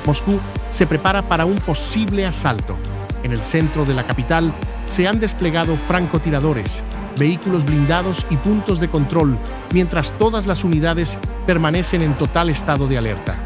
Moscú se prepara para un posible asalto. En el centro de la capital se han desplegado francotiradores, vehículos blindados y puntos de control, mientras todas las unidades permanecen en total estado de alerta.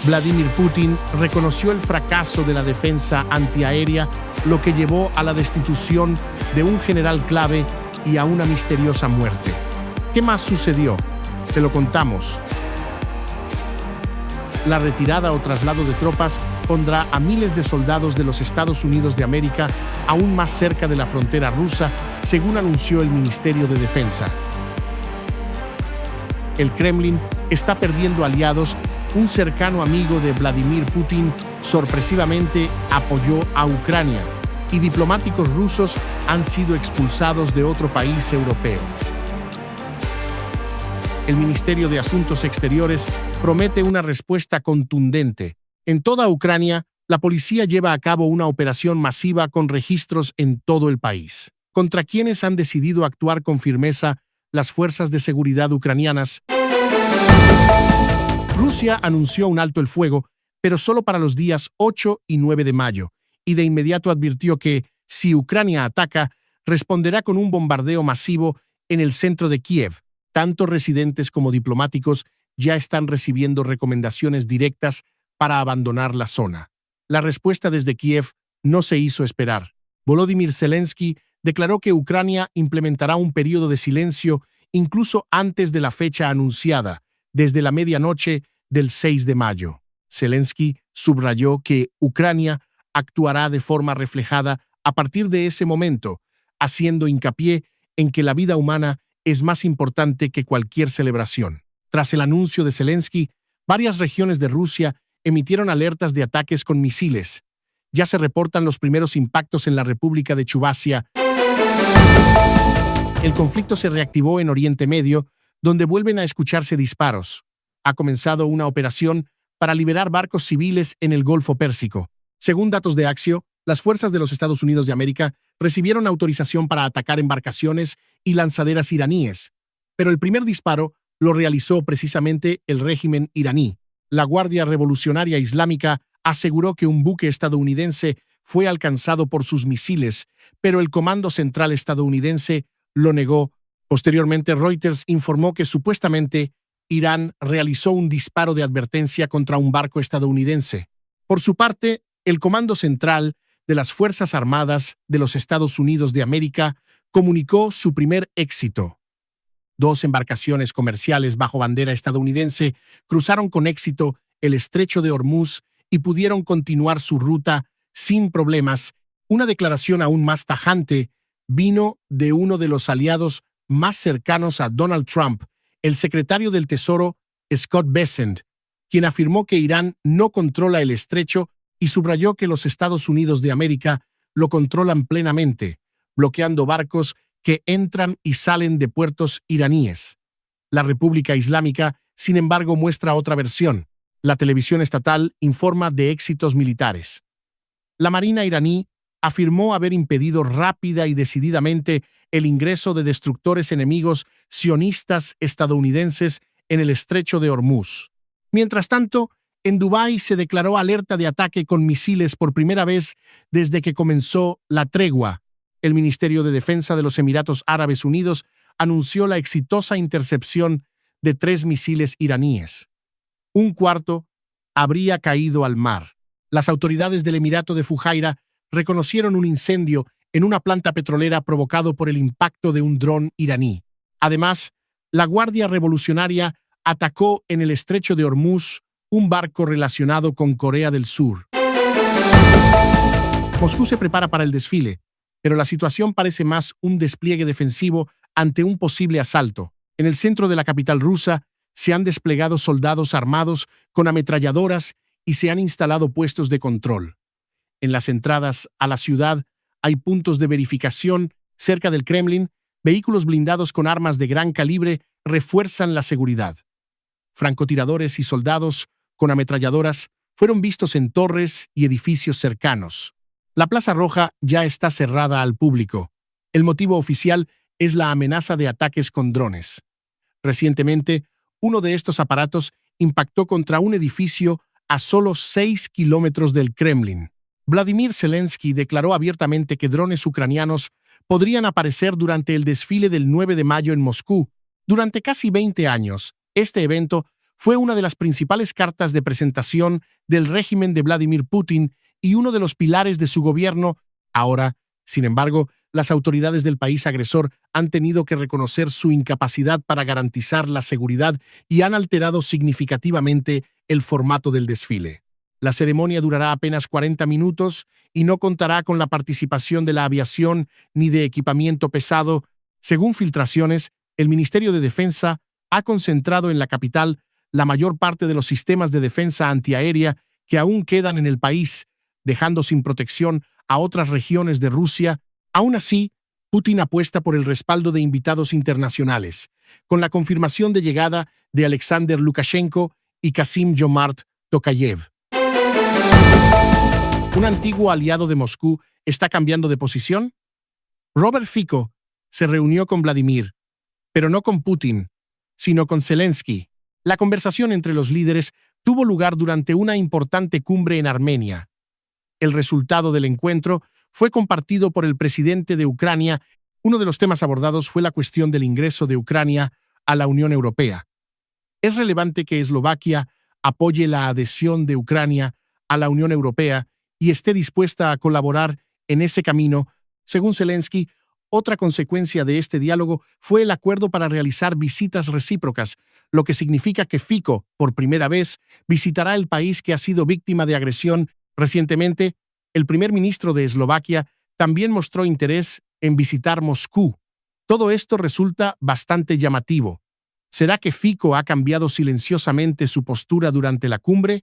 Vladimir Putin reconoció el fracaso de la defensa antiaérea, lo que llevó a la destitución de un general clave y a una misteriosa muerte. ¿Qué más sucedió? Te lo contamos. La retirada o traslado de tropas pondrá a miles de soldados de los Estados Unidos de América aún más cerca de la frontera rusa, según anunció el Ministerio de Defensa. El Kremlin está perdiendo aliados. Un cercano amigo de Vladimir Putin sorpresivamente apoyó a Ucrania y diplomáticos rusos han sido expulsados de otro país europeo. El Ministerio de Asuntos Exteriores promete una respuesta contundente. En toda Ucrania, la policía lleva a cabo una operación masiva con registros en todo el país. ¿Contra quiénes han decidido actuar con firmeza las fuerzas de seguridad ucranianas? Rusia anunció un alto el fuego, pero solo para los días 8 y 9 de mayo, y de inmediato advirtió que, si Ucrania ataca, responderá con un bombardeo masivo en el centro de Kiev. Tanto residentes como diplomáticos ya están recibiendo recomendaciones directas para abandonar la zona. La respuesta desde Kiev no se hizo esperar. Volodymyr Zelensky declaró que Ucrania implementará un periodo de silencio incluso antes de la fecha anunciada, desde la medianoche del 6 de mayo. Zelensky subrayó que Ucrania actuará de forma reflejada a partir de ese momento, haciendo hincapié en que la vida humana es más importante que cualquier celebración. Tras el anuncio de Zelensky, varias regiones de Rusia emitieron alertas de ataques con misiles. Ya se reportan los primeros impactos en la República de Chuvassia. El conflicto se reactivó en Oriente Medio, donde vuelven a escucharse disparos. Ha comenzado una operación para liberar barcos civiles en el Golfo Pérsico. Según datos de Axio, las fuerzas de los Estados Unidos de América recibieron autorización para atacar embarcaciones y lanzaderas iraníes, pero el primer disparo lo realizó precisamente el régimen iraní. La Guardia Revolucionaria Islámica aseguró que un buque estadounidense fue alcanzado por sus misiles, pero el Comando Central estadounidense lo negó. Posteriormente, Reuters informó que supuestamente Irán realizó un disparo de advertencia contra un barco estadounidense. Por su parte, el Comando Central de las Fuerzas Armadas de los Estados Unidos de América comunicó su primer éxito. 2 embarcaciones comerciales bajo bandera estadounidense cruzaron con éxito el Estrecho de Hormuz y pudieron continuar su ruta sin problemas. Una declaración aún más tajante vino de uno de los aliados más cercanos a Donald Trump, el secretario del Tesoro Scott Bessent, quien afirmó que Irán no controla el estrecho y subrayó que los Estados Unidos de América lo controlan plenamente, bloqueando barcos que entran y salen de puertos iraníes. La República Islámica, sin embargo, muestra otra versión. La televisión estatal informa de éxitos militares. La Marina iraní afirmó haber impedido rápida y decididamente el ingreso de destructores enemigos sionistas estadounidenses en el Estrecho de Hormuz. Mientras tanto, en Dubái se declaró alerta de ataque con misiles por primera vez desde que comenzó la tregua. El Ministerio de Defensa de los Emiratos Árabes Unidos anunció la exitosa intercepción de 3 misiles iraníes. Un cuarto habría caído al mar. Las autoridades del Emirato de Fujairah reconocieron un incendio en una planta petrolera provocado por el impacto de un dron iraní. Además, la Guardia Revolucionaria atacó en el Estrecho de Hormuz un barco relacionado con Corea del Sur. Moscú se prepara para el desfile, pero la situación parece más un despliegue defensivo ante un posible asalto. En el centro de la capital rusa se han desplegado soldados armados con ametralladoras y se han instalado puestos de control. En las entradas a la ciudad hay puntos de verificación. Cerca del Kremlin, vehículos blindados con armas de gran calibre refuerzan la seguridad. Francotiradores y soldados con ametralladoras fueron vistos en torres y edificios cercanos. La Plaza Roja ya está cerrada al público. El motivo oficial es la amenaza de ataques con drones. Recientemente, uno de estos aparatos impactó contra un edificio a solo 6 kilómetros del Kremlin. Vladimir Zelensky declaró abiertamente que drones ucranianos podrían aparecer durante el desfile del 9 de mayo en Moscú. Durante casi 20 años, este evento fue una de las principales cartas de presentación del régimen de Vladimir Putin y uno de los pilares de su gobierno. Ahora, sin embargo, las autoridades del país agresor han tenido que reconocer su incapacidad para garantizar la seguridad y han alterado significativamente el formato del desfile. La ceremonia durará apenas 40 minutos y no contará con la participación de la aviación ni de equipamiento pesado. Según filtraciones, el Ministerio de Defensa ha concentrado en la capital la mayor parte de los sistemas de defensa antiaérea que aún quedan en el país, dejando sin protección a otras regiones de Rusia. Aún así, Putin apuesta por el respaldo de invitados internacionales, con la confirmación de llegada de Alexander Lukashenko y Kassym-Jomart Tokayev. ¿Un antiguo aliado de Moscú está cambiando de posición? Robert Fico se reunió con Vladimir, pero no con Putin, sino con Zelensky. La conversación entre los líderes tuvo lugar durante una importante cumbre en Armenia. El resultado del encuentro fue compartido por el presidente de Ucrania. Uno de los temas abordados fue la cuestión del ingreso de Ucrania a la Unión Europea. Es relevante que Eslovaquia apoye la adhesión de Ucrania a la Unión Europea y esté dispuesta a colaborar en ese camino. Según Zelensky, otra consecuencia de este diálogo fue el acuerdo para realizar visitas recíprocas, lo que significa que Fico, por primera vez, visitará el país que ha sido víctima de agresión. Recientemente, el primer ministro de Eslovaquia también mostró interés en visitar Moscú. Todo esto resulta bastante llamativo. ¿Será que Fico ha cambiado silenciosamente su postura durante la cumbre?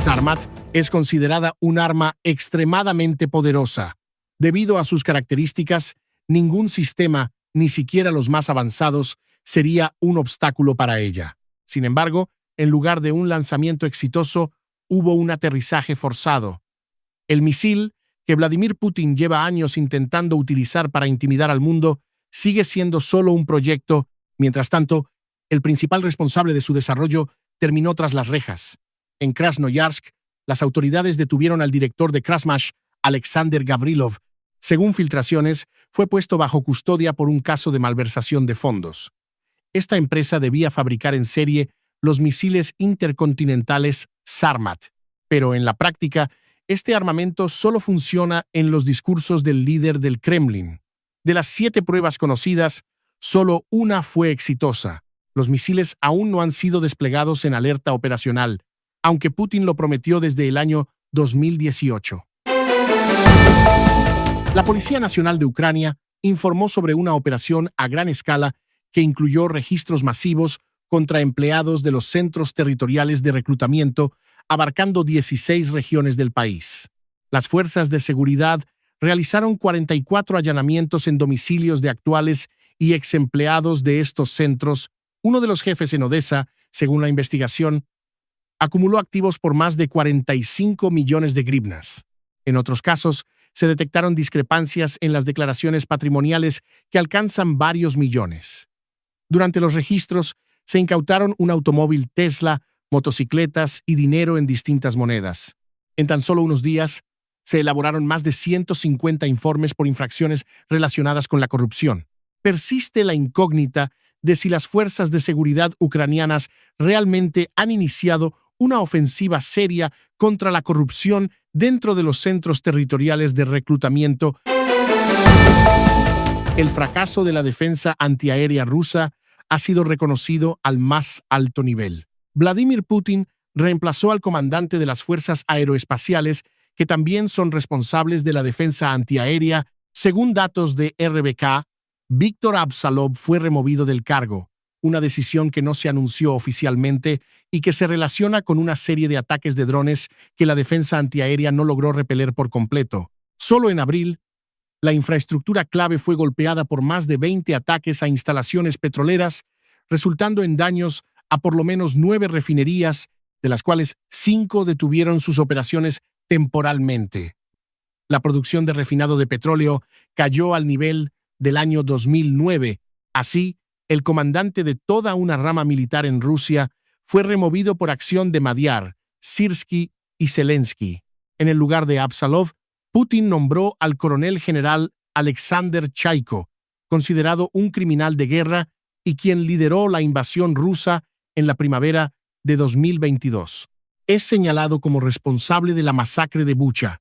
Sarmat es considerada un arma extremadamente poderosa. Debido a sus características, ningún sistema, ni siquiera los más avanzados, sería un obstáculo para ella. Sin embargo, en lugar de un lanzamiento exitoso, hubo un aterrizaje forzado. El misil, que Vladimir Putin lleva años intentando utilizar para intimidar al mundo, sigue siendo solo un proyecto. Mientras tanto, el principal responsable de su desarrollo terminó tras las rejas. En Krasnoyarsk, las autoridades detuvieron al director de Krasmash, Alexander Gavrilov. Según filtraciones, fue puesto bajo custodia por un caso de malversación de fondos. Esta empresa debía fabricar en serie los misiles intercontinentales Sarmat, pero en la práctica, este armamento solo funciona en los discursos del líder del Kremlin. De las 7 pruebas conocidas, solo una fue exitosa. Los misiles aún no han sido desplegados en alerta operacional, aunque Putin lo prometió desde el año 2018. La Policía Nacional de Ucrania informó sobre una operación a gran escala que incluyó registros masivos contra empleados de los centros territoriales de reclutamiento, abarcando 16 regiones del país. Las fuerzas de seguridad realizaron 44 allanamientos en domicilios de actuales y exempleados de estos centros. Uno de los jefes en Odessa, según la investigación, acumuló activos por más de 45 millones de grivnas. En otros casos, se detectaron discrepancias en las declaraciones patrimoniales que alcanzan varios millones. Durante los registros, se incautaron un automóvil Tesla, motocicletas y dinero en distintas monedas. En tan solo unos días, se elaboraron más de 150 informes por infracciones relacionadas con la corrupción. Persiste la incógnita de si las fuerzas de seguridad ucranianas realmente han iniciado una ofensiva seria contra la corrupción dentro de los centros territoriales de reclutamiento. El fracaso de la defensa antiaérea rusa ha sido reconocido al más alto nivel. Vladimir Putin reemplazó al comandante de las fuerzas aeroespaciales, que también son responsables de la defensa antiaérea. Según datos de RBK, Víctor Absalov fue removido del cargo, una decisión que no se anunció oficialmente y que se relaciona con una serie de ataques de drones que la defensa antiaérea no logró repeler por completo. Solo en abril, la infraestructura clave fue golpeada por más de 20 ataques a instalaciones petroleras, resultando en daños a por lo menos 9 refinerías, de las cuales 5 detuvieron sus operaciones temporalmente. La producción de refinado de petróleo cayó al nivel del año 2009. Así, el comandante de toda una rama militar en Rusia fue removido por acción de Madiar, Sirsky y Zelensky. En el lugar de Absalov, Putin nombró al coronel general Alexander Chaiko, considerado un criminal de guerra y quien lideró la invasión rusa en la primavera de 2022. Es señalado como responsable de la masacre de Bucha.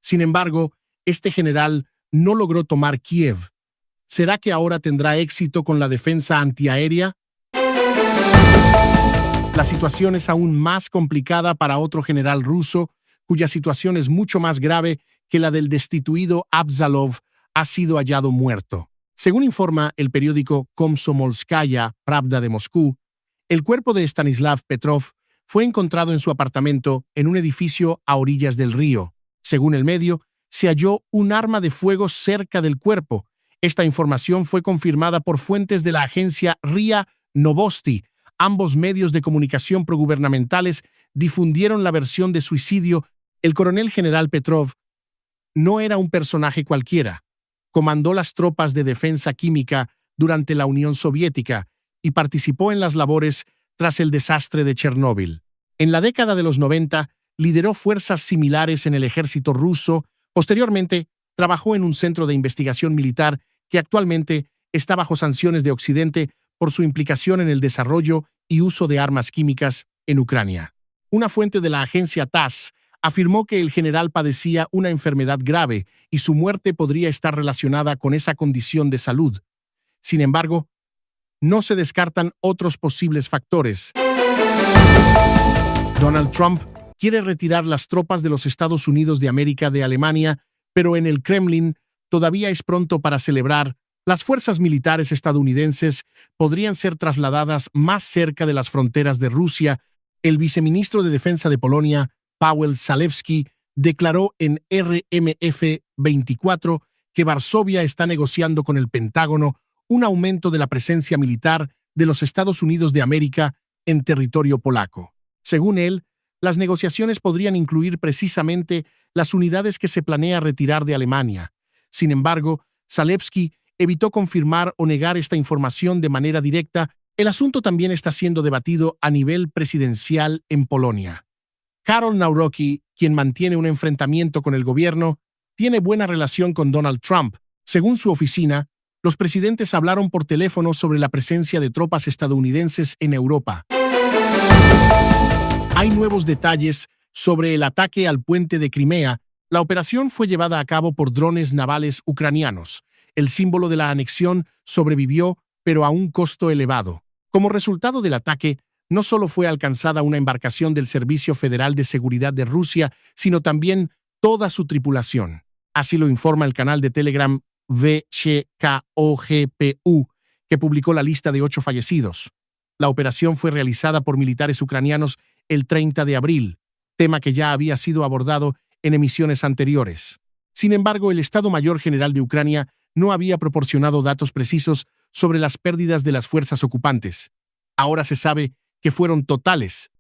Sin embargo, este general no logró tomar Kiev. ¿Será que ahora tendrá éxito con la defensa antiaérea? La situación es aún más complicada para otro general ruso, cuya situación es mucho más grave que la del destituido Absalov, ha sido hallado muerto. Según informa el periódico Komsomolskaya Pravda de Moscú, el cuerpo de Stanislav Petrov fue encontrado en su apartamento en un edificio a orillas del río. Según el medio, se halló un arma de fuego cerca del cuerpo. Esta información fue confirmada por fuentes de la agencia RIA Novosti. Ambos medios de comunicación progubernamentales difundieron la versión de suicidio. El coronel general Petrov no era un personaje cualquiera. Comandó las tropas de defensa química durante la Unión Soviética y participó en las labores tras el desastre de Chernóbil. En la década de los 90, lideró fuerzas similares en el ejército ruso. Posteriormente, trabajó en un centro de investigación militar que actualmente está bajo sanciones de Occidente por su implicación en el desarrollo y uso de armas químicas en Ucrania. Una fuente de la agencia TASS afirmó que el general padecía una enfermedad grave y su muerte podría estar relacionada con esa condición de salud. Sin embargo, no se descartan otros posibles factores. Donald Trump quiere retirar las tropas de los Estados Unidos de América de Alemania, pero en el Kremlin todavía es pronto para celebrar. Las fuerzas militares estadounidenses podrían ser trasladadas más cerca de las fronteras de Rusia. El viceministro de Defensa de Polonia, Paweł Zalewski, declaró en RMF 24 que Varsovia está negociando con el Pentágono un aumento de la presencia militar de los Estados Unidos de América en territorio polaco. Según él, las negociaciones podrían incluir precisamente las unidades que se planea retirar de Alemania. Sin embargo, Zalewski evitó confirmar o negar esta información de manera directa. El asunto también está siendo debatido a nivel presidencial en Polonia. Karol Nawrocki, quien mantiene un enfrentamiento con el gobierno, tiene buena relación con Donald Trump. Según su oficina, los presidentes hablaron por teléfono sobre la presencia de tropas estadounidenses en Europa. Hay nuevos detalles sobre el ataque al puente de Crimea. La operación fue llevada a cabo por drones navales ucranianos. El símbolo de la anexión sobrevivió, pero a un costo elevado. Como resultado del ataque, no solo fue alcanzada una embarcación del Servicio Federal de Seguridad de Rusia, sino también toda su tripulación. Así lo informa el canal de Telegram VCKOGPU, que publicó la lista de 8 fallecidos. La operación fue realizada por militares ucranianos el 30 de abril, tema que ya había sido abordado en emisiones anteriores. Sin embargo, el Estado Mayor General de Ucrania no había proporcionado datos precisos sobre las pérdidas de las fuerzas ocupantes. Ahora se sabe que fueron totales.